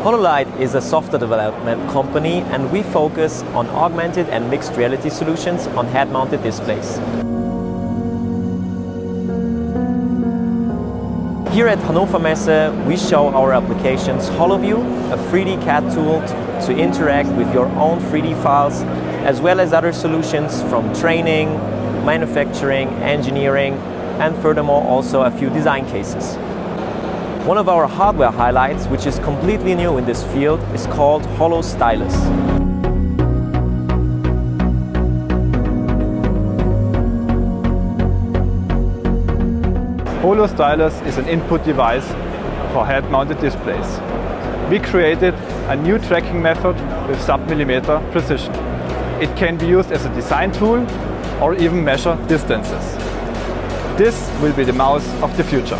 Hololight is a software development company, and we focus on augmented and mixed reality solutions on head-mounted displays. Here at Hannovermesse, we show our applications Holo-View, a 3D CAD tool to interact with your own 3D files, as well as other solutions from training, manufacturing, engineering, and furthermore also a few design cases. One of our hardware highlights, which is completely new in this field, is called Holo-Stylus. Holo-Stylus is an input device for head-mounted displays. We created a new tracking method with sub-millimeter precision. It can be used as a design tool or even measure distances. This will be the mouse of the future.